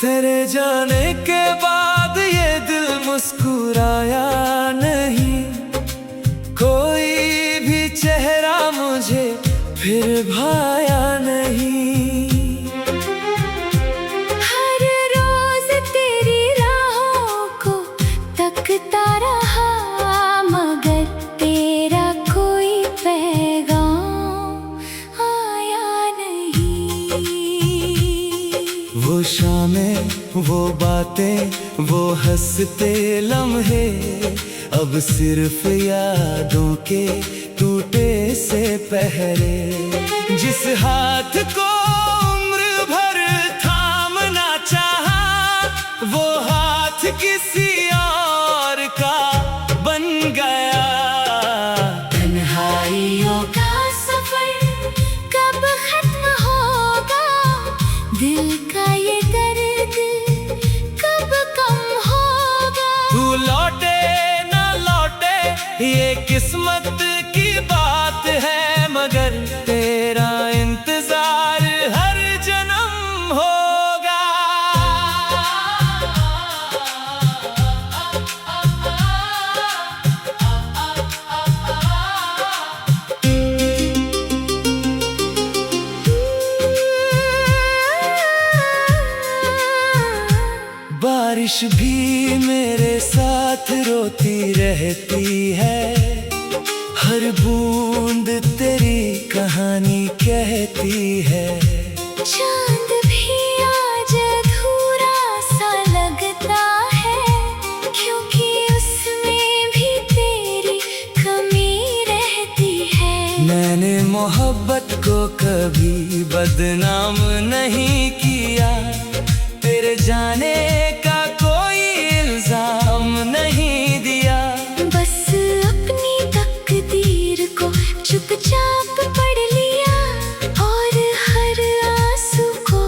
तेरे जाने के बाद ये दिल मुस्कुराया नहीं, कोई भी चेहरा मुझे फिर भाया नहीं। हर रोज तेरी राहों को तकता रहा, मगर तेरा कोई पैगाम आया नहीं। वो शामें, वो बातें, वो हंसते लम्हे, अब सिर्फ यादों के टूटे से पहरे। जिस हाथ को उम्र भर थामना चाहा, वो हाथ किसी और का बन गया। तन्हाइयों का सफर कब खत्म होगा, दिल का ये दर्द कब कम होगा। तू लौटे ना लौटे ये किस्मत की बात है, मगर तेरा इंतजार हर जन्म होगा। बारिश भी मेरे साथ रोती रहती है, हर बूंद तेरी कहानी कहती है। चांद भी आज अधूरा सा लगता है, क्योंकि उसमें भी तेरी कमी रहती है। मैंने मोहब्बत को कभी बदनाम नहीं किया, तेरे जाने का कोई इल्जाम नहीं दिया। बस अपनी तकदीर को चुपचाप पढ़ लिया, और हर आंसू को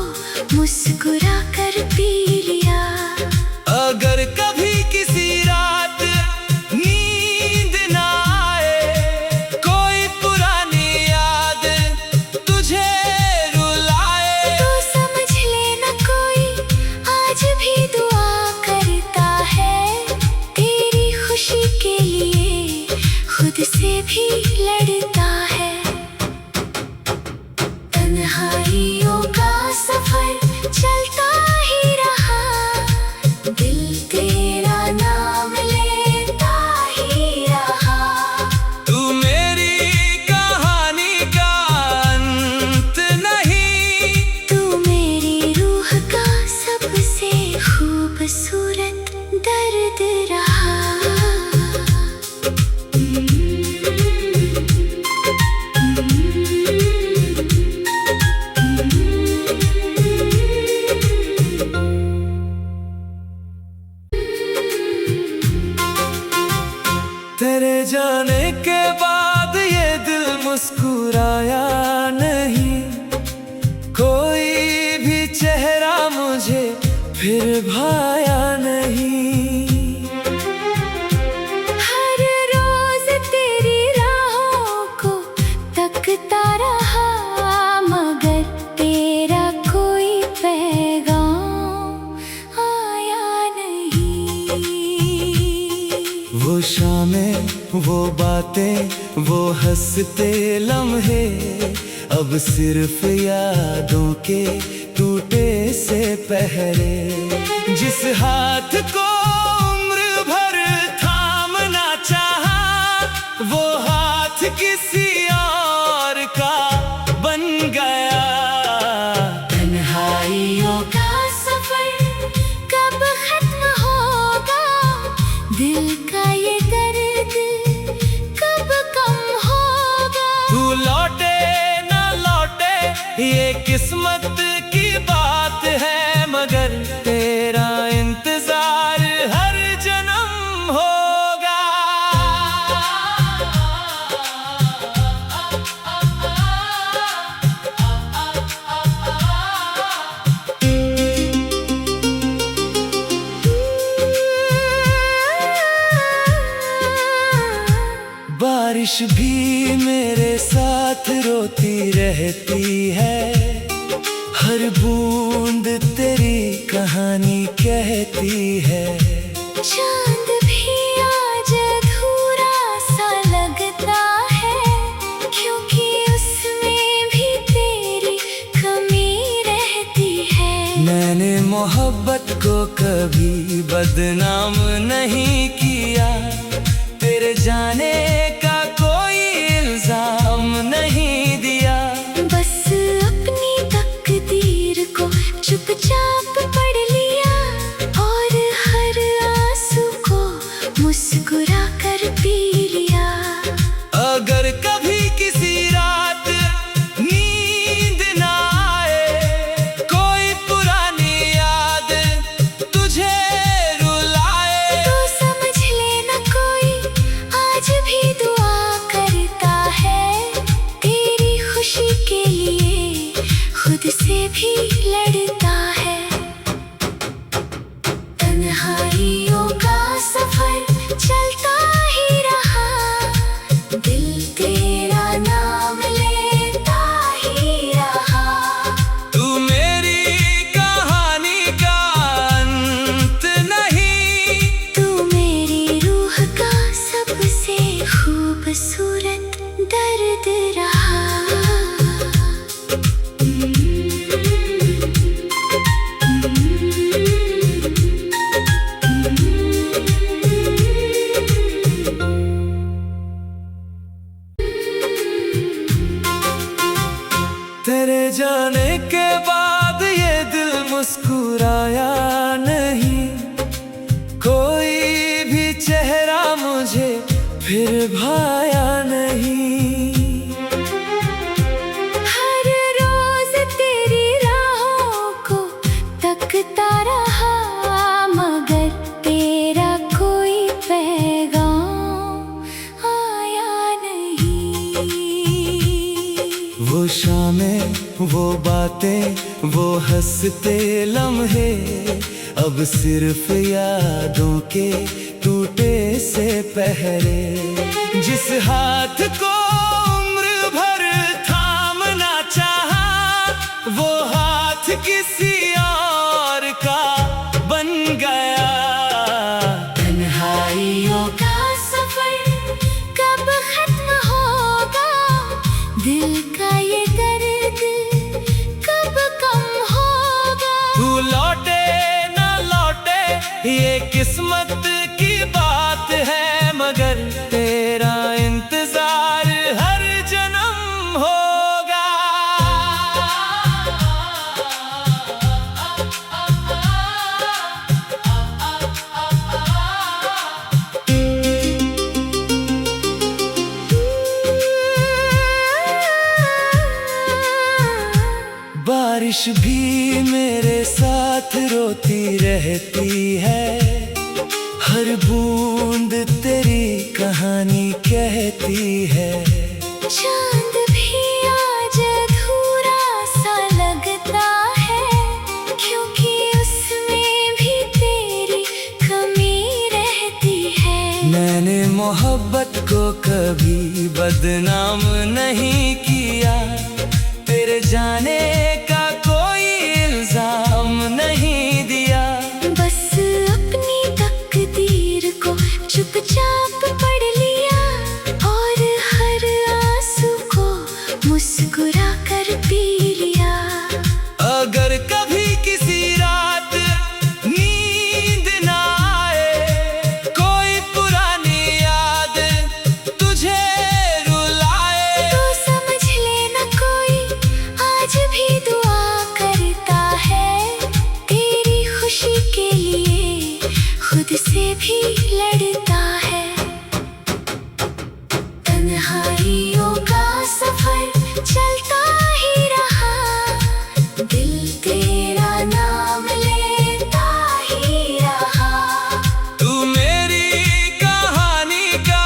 मुस्कुरा कर पी लिया। अगर कभी किसी रात नींद ना आए, कोई पुरानी याद तुझे रुलाए, तो समझ लेना कोई आज भी दुआ करता है, तेरी खुशी के लिए खुद से भी लड़ता है। तन्हाइयों का सफर चलता ही रहा, दिल तेरा नाम लेता ही रहा। तू मेरी कहानी का अंत नहीं, तू मेरी रूह का सबसे खूबसूरत दर्द रहा। तेरे जाने के बाद ये दिल मुस्कुराया नहीं, कोई भी चेहरा मुझे फिर भाया नहीं। हर रोज तेरी राहों को तकता रहा, मगर तेरा कोई पैगाम आया नहीं। वो शामें, वो बातें, वो हंसते लम्हे, अब सिर्फ यादों के टूटे से पहरे। जिस हाथ को उम्र भर थामना चाहा, वो हाथ किसी और का बन गया। तन्हाइयों का सफर कब खत्म होगा, दिल का ये दर्द कब कम होगा। तू लौटे ना लौटे ये किस्मत की बात है, मगर तेरा इंतजार हर जन्म होगा। बारिश भी मेरे साथ रोती रहती है, हर बूंद तेरी कहानी कहती है। चांद भी आज अधूरा सा लगता है, क्योंकि उसमें भी तेरी कमी रहती है। मैंने मोहब्बत को कभी बदनाम नहीं किया, तेरे जाने का कोई इल्जाम नहीं दिया। बस अपनी तकदीर को चुपचाप पढ़ लिया, और हर आंसू को मुस्कुरा कर पी लिया। अगर कभी किसी रात नींद ना आए, कोई पुरानी याद तुझे रुलाए, तो समझ लेना कोई आज भी दुआ करता है। तेरी खुशी के लिए खुद से भी लड़ता है। तन्हाइयों का सफर चलता ही रहा, दिल तेरा नाम लेता ही रहा। तू मेरी कहानी का अंत नहीं, तू मेरी रूह का सबसे खूबसूरत दर्द रहा। तेरे जाने के बाद ये दिल मुस्कुराया नहीं, कोई भी चेहरा मुझे फिर भाया नहीं। हर रोज तेरी राहों को तकता रहा, मगर तेरा कोई पैगाम आया नहीं। वो शामें, वो बातें, वो हंसते लम्हे, अब सिर्फ यादों के टूटे से पहरे। जिस हाथ को उम्र भर थामना चाहा, वो हाथ किसी और का बन गया। तन्हाइयों का सफर कब खत्म होगा, दिल का ये दर्द कब कम होगा। तू लौटे ना लौटे ये किस्मत की बात है, मगर तेरा इंतजार हर जन्म होगा। बारिश भी मेरे साथ रोती रहती है, हर बूंद तेरी कहानी कहती है। चांद भी आज अधूरा सा लगता है, क्योंकि उसमें भी तेरी कमी रहती है। मैंने मोहब्बत को कभी बदनाम नहीं किया, तेरे जाने का कोई इल्जाम नहीं दिया। बस अपनी तकदीर को चुपचाप पढ़ लिया, और हर आंसू को मुस्कुरा कर पी लिया। अगर कभी किसी रात नींद ना आए, कोई पुरानी याद तुझे रुलाए, तो समझ लेना कोई आज भी दुआ करता है। तेरी खुशी के लिए खुद से भी लड़ता है। तन्हाइयों का सफर चलता ही रहा, दिल तेरा नाम लेता ही रहा। तू मेरी कहानी का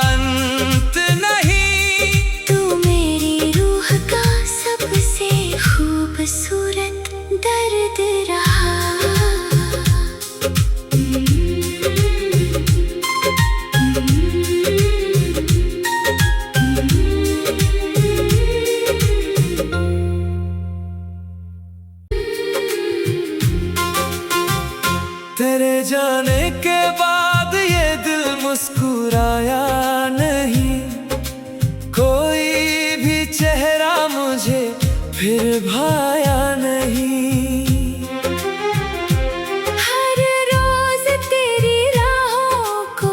अंत नहीं, तू मेरी रूह का सबसे खूबसूरत दर्द रहा। तेरे जाने के बाद ये दिल मुस्कुराया नहीं, कोई भी चेहरा मुझे फिर भाया नहीं। हर रोज तेरी राहों को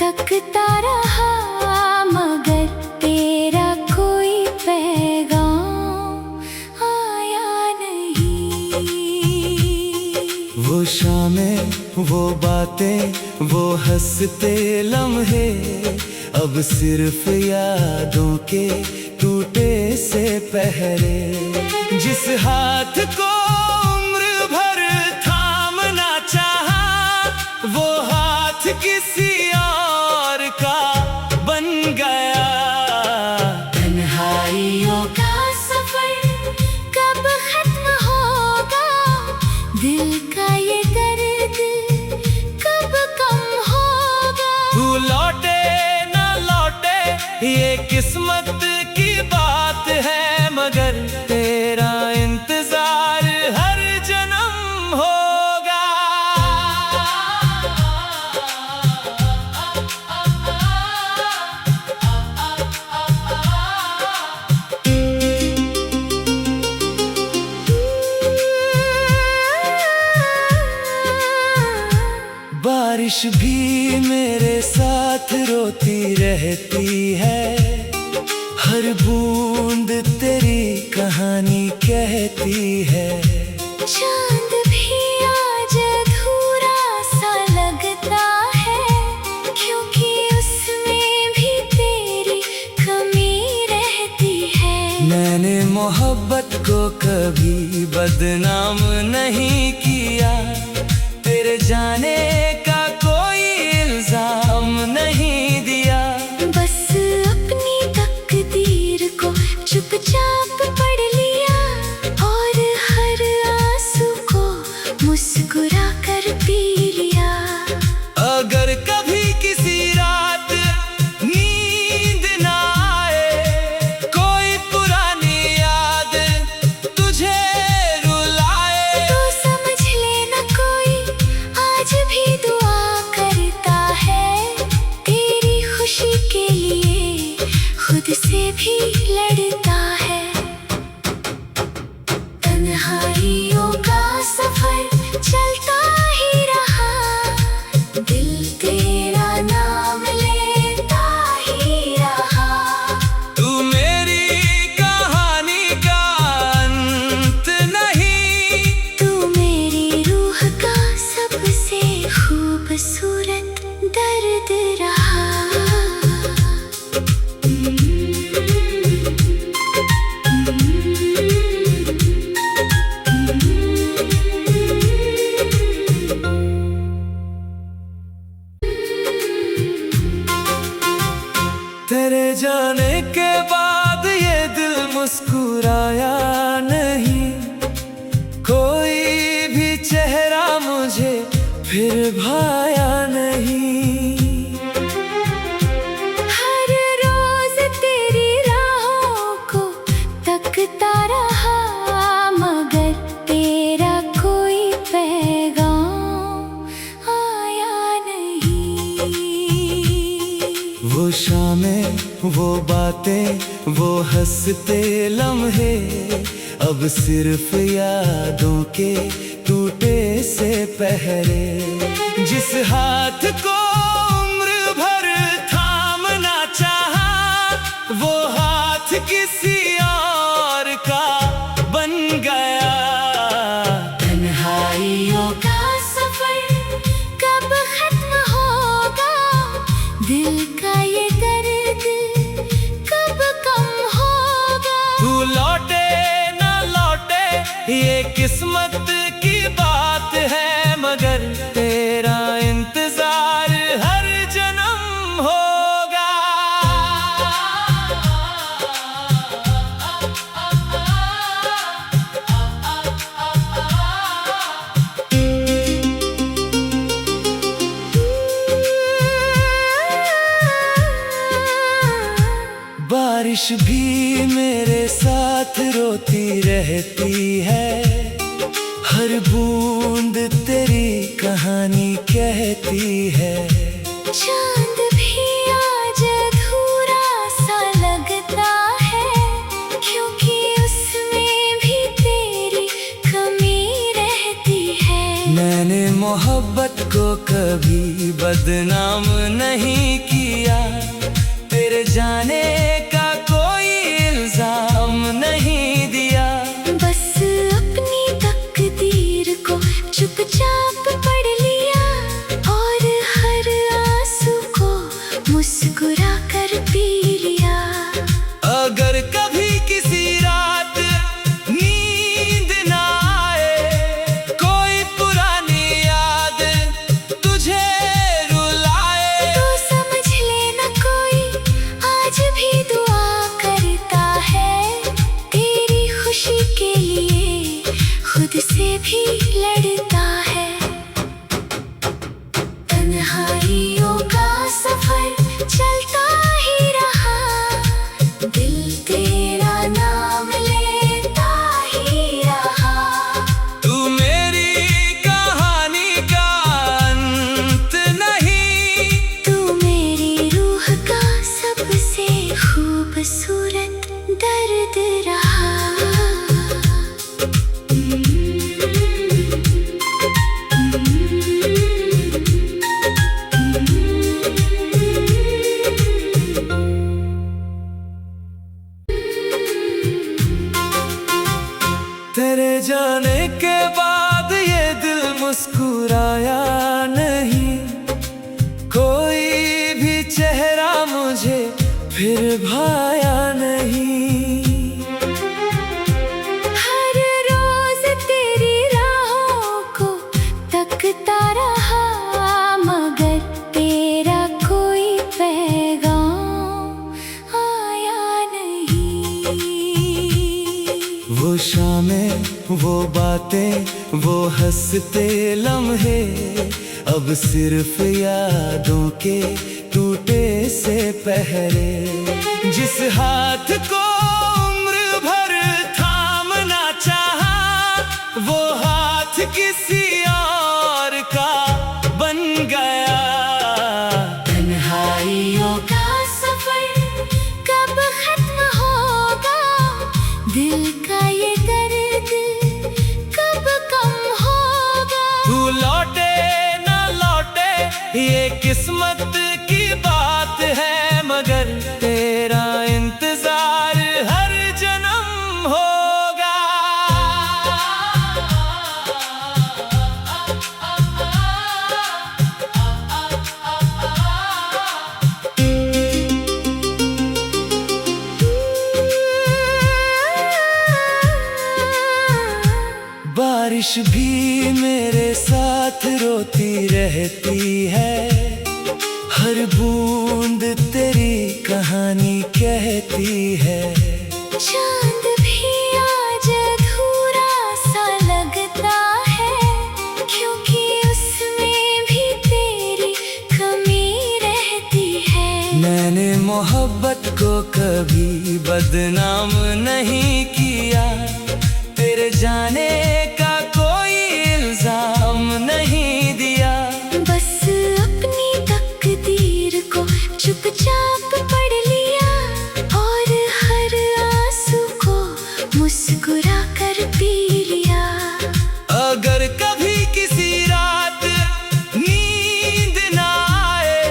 तकता रहा, मगर तेरा कोई पैगाम आया नहीं। वो शामें, वो बातें, वो हंसते लम्हे, अब सिर्फ यादों के टूटे से पहरे। जिस हाथ को उम्र भर थामना चाहा, वो हाथ किसी और का बन गया। तन्हाइयों का सफर कब खत्म होगा, दिल का ये दर्द कब कम होगा। तू लौटे ना लौटे ये किस्मत की बात है, मगर तेरा इंतजार हर जन्म होगा। बारिश भी मेरे साथ रोती रहती है, हर बूंद तेरी कहानी कहती है। चांद भी आज अधूरा सा लगता है, क्योंकि उसमें भी तेरी कमी रहती है। मैंने मोहब्बत को कभी बदनाम नहीं किया, तेरे जाने का कोई इल्जाम नहीं दिया। बस अपनी तकदीर को चुपचाप पढ़ लिया, और हर आंसू को मुस्कुरा कर पी लिया। अगर कभी किसी रात नींद ना आए, कोई पुरानी याद तुझे रुलाए, तो समझ लेना कोई आज भी दुआ करता है, तेरी खुशी के लिए खुद से भी लड़ता है। तन्हाइयों का सफर चलता ही रहा, दिल तेरा नाम लेता ही रहा। तू मेरी कहानी का अंत नहीं, तू मेरी रूह का सबसे खूबसूरत दर्द रहा। तेरे जाने के बाद ये दिल मुस्कुराया नहीं, कोई भी चेहरा मुझे फिर भाया नहीं। हर रोज तेरी राहों को तकता रहा, मगर तेरा कोई पैगाम आया नहीं। वो शामें, वो बातें, वो हंसते लम्हे, अब सिर्फ यादों के टूटे से पहरे। जिस हाथ को उम्र भर थामना चाहा, वो हाथ किसी और का बन गया। तन्हाइयों का सफर कब खत्म होगा, दिल का ये दर्द कब कम होगा। तू लौटे ना लौटे ये किस्मत की बात है, मगर तेरा इंतजार हर जन्म होगा। बारिश भी मेरे साथ रोती रहती है, हर बूंद तेरी कहानी कहती है। चांद भी आज अधूरा सा लगता है, क्योंकि उसमें भी तेरी कमी रहती है। मैंने मोहब्बत को कभी बदनाम नहीं किया, तेरे जाने का कोई इल्जाम नहीं दिया। बस अपनी तकदीर को चुपचाप पढ़ लिया, और हर आंसू को मुस्कुरा कर पी लिया। अगर कभी किसी रात नींद ना आए, कोई पुरानी याद तुझे रुलाए, तो समझ लेना कोई आज भी दुआ करता है। तेरी खुशी के लिए खुद से भी लड़ता है। तन्हाइयों का सफर चलता ही रहा, दिल तेरा नाम लेता ही रहा। तू मेरी कहानी का अंत नहीं, तू मेरी रूह का सबसे खूबसूरत दर्द रहा। तेरे जाने के बाद ये दिल मुस्कुराया नहीं, कोई भी चेहरा मुझे फिर भाया नहीं। हर रोज तेरी राहों को तकता रहा, मगर तेरा कोई पैगाम आया नहीं। वो शामें, वो बातें, वो हंसते लम्हे, अब सिर्फ यादों के टूटे से पहरे। जिस हाथ को उम्र भर थामना चाहा, वो हाथ किसी और का बन गया। तन्हाइयों का सफर कब खत्म होगा, दिल का ये दर्द कब कम होगा। तू लौटे ना लौटे ये किस्मत की बात है, मगर तेरा इंतजार हर जन्म होगा। बारिश भी मेरे साथ रोती रहती है, हर बूंद तेरी कहानी कहती है। चांद भी आज अधूरा सा लगता है, क्योंकि उसमें भी तेरी कमी रहती है। मैंने मोहब्बत को कभी बदनाम नहीं किया, तेरे जाने का कोई इल्जाम नहीं दिया। बस अपनी तकदीर को चुपचाप पढ़ लिया, और हर आंसू को मुस्कुरा कर पी लिया। अगर कभी किसी रात नींद ना आए,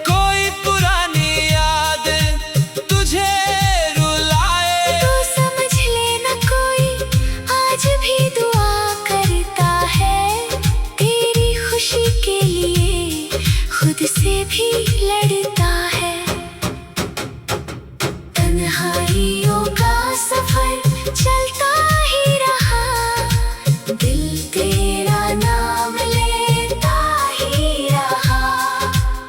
कोई पुरानी याद तुझे रुलाए, तो समझ लेना कोई आज भी दुआ करता है। तेरी खुशी के लिए खुद से भी लड़ता है। तन्हाइयों का सफर चलता ही रहा, दिल तेरा नाम लेता ही रहा।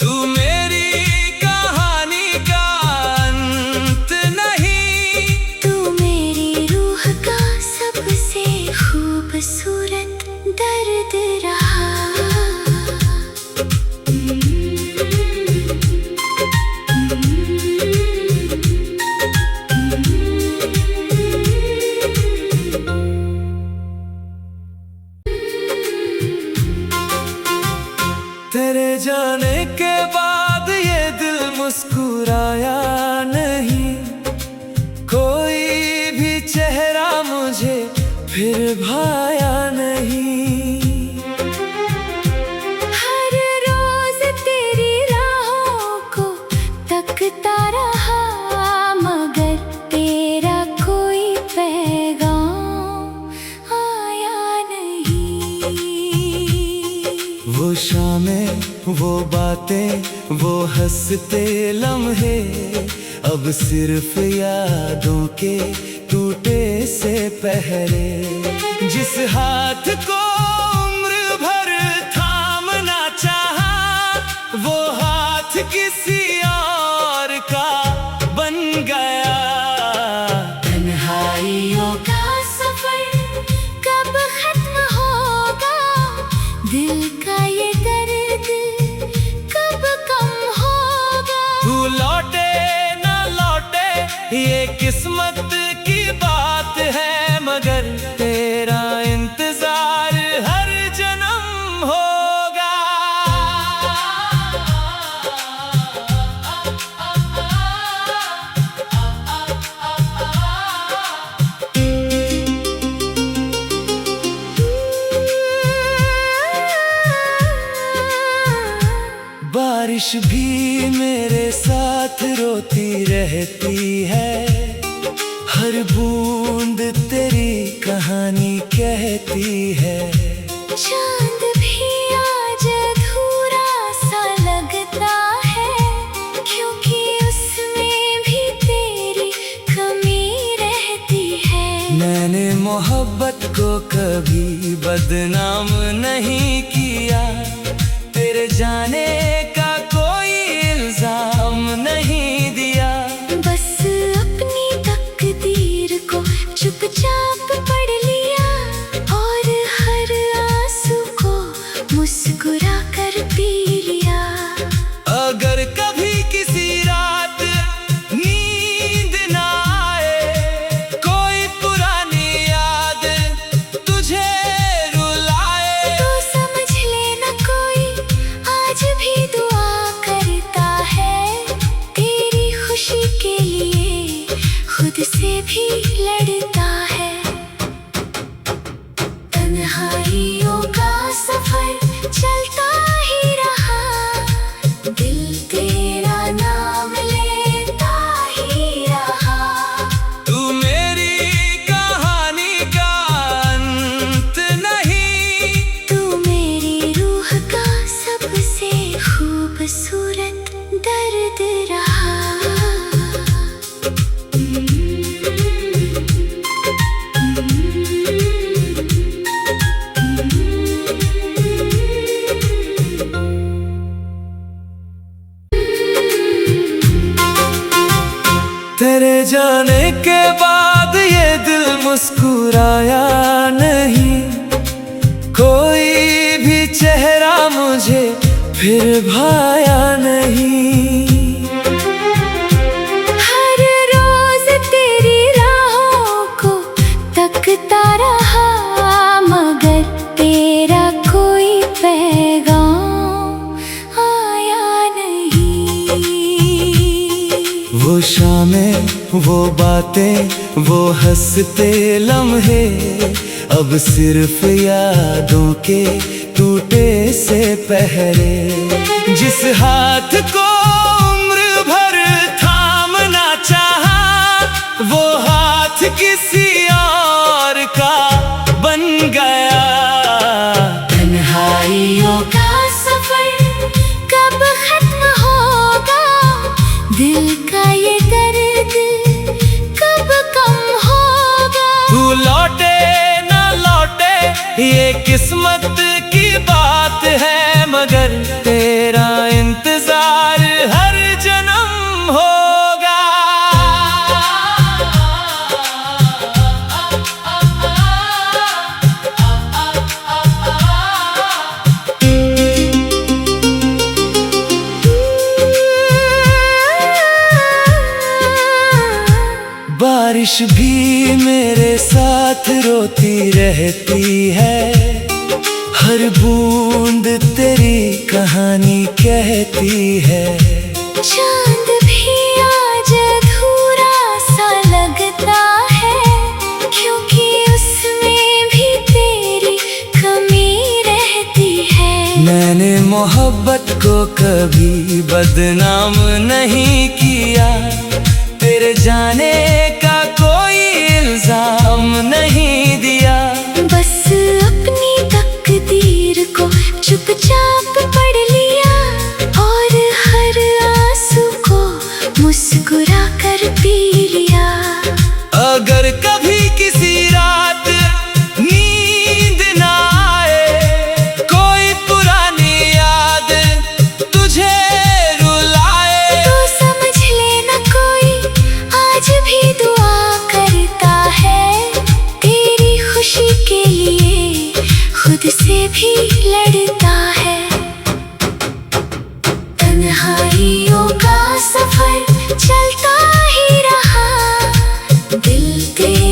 तू मेरी कहानी का अंत नहीं, तू मेरी रूह का सबसे खूबसूरत दर्द रहा। के बाद ये दिल मुस्कुराया नहीं, कोई भी चेहरा मुझे फिर भाया नहीं। हर रोज तेरी राहों को तकता रहा, मगर तेरा कोई पैगाम आया नहीं। वो शामें, वो बातें, वो हंसते लम्हे, अब सिर्फ यादों के टूटे से पहरे। जिस हाथ को उम्र भर थामना चाहा, वो हाथ किसी और का बन गया। तन्हाइयों का सफर कब खत्म होगा, दिल का ये दर्द कब कम होगा। तू लौटे ना लौटे ये किस्मत की बात है, मगर तेरा इंतजार हर जन्म होगा। बारिश भी मेरे साथ रोती रहती है, हर बूंद तेरी कहानी कहती है। चांद भी आज अधूरा सा लगता है, क्योंकि उसमें भी तेरी कमी रहती है। मैंने मोहब्बत को कभी बदनाम नहीं किया, तेरे जाने का कोई इल्जाम नहीं दिया। बस अपनी तकदीर को चुपचाप पढ़ लिया, और हर आंसू को मुस्कुरा कर पी लिया। अगर कभी किसी रात नींद ना आए, कोई पुरानी याद तुझे रुलाए, तो समझ लेना कोई आज भी दुआ करता है, तेरी खुशी के लिए खुद से भी लड़ता है। तन्हाइयों का सफर चलता ही रहा, दिल तेरा नाम लेता ही रहा। तू मेरी कहानी का अंत नहीं, तू मेरी रूह का सबसे खूबसूरत दर्द रहा। तेरे जाने के बाद ये दिल मुस्कुराया नहीं, कोई भी चेहरा मुझे फिर भाया नहीं। हर रोज तेरी राहों को तकता रहा, मगर तेरा कोई पैगाम आया नहीं। वो शामें, वो बातें, वो हंसते लम्हे, अब सिर्फ यादों के टूटे से पहरे। जिस हाथ को उम्र भर थामना चाहा, वो हाथ किसी और का बन गया। तन्हाइयों का सफर कब खत्म होगा, दिल का ये दर्द कब कम होगा। तू लौटे ना लौटे ये किस्मत की बात है, मगर तेरा इंतजार हर जन्म होगा। बारिश भी मेरे साथ रोती रहती है, हर बूंद तेरी कहानी कहती है। चांद भी आज अधूरा सा लगता है, क्योंकि उसमें भी तेरी कमी रहती है। मैंने मोहब्बत को कभी बदनाम नहीं किया, तेरे जाने का कोई इल्जाम नहीं दिया। बस अपनी तकदीर को चुपचाप पढ़ लिया, और हर आंसू को मुस्कुरा कर पी लिया। अगर कभी किसी रात नींद ना आए, कोई पुरानी याद तुझे रुलाए, तो समझ लेना कोई आज भी दुआ करता है। तेरी खुशी के लिए खुद से भी लड़ता है। तन्हाइयों का सफर चलता ही रहा, दिल तेरा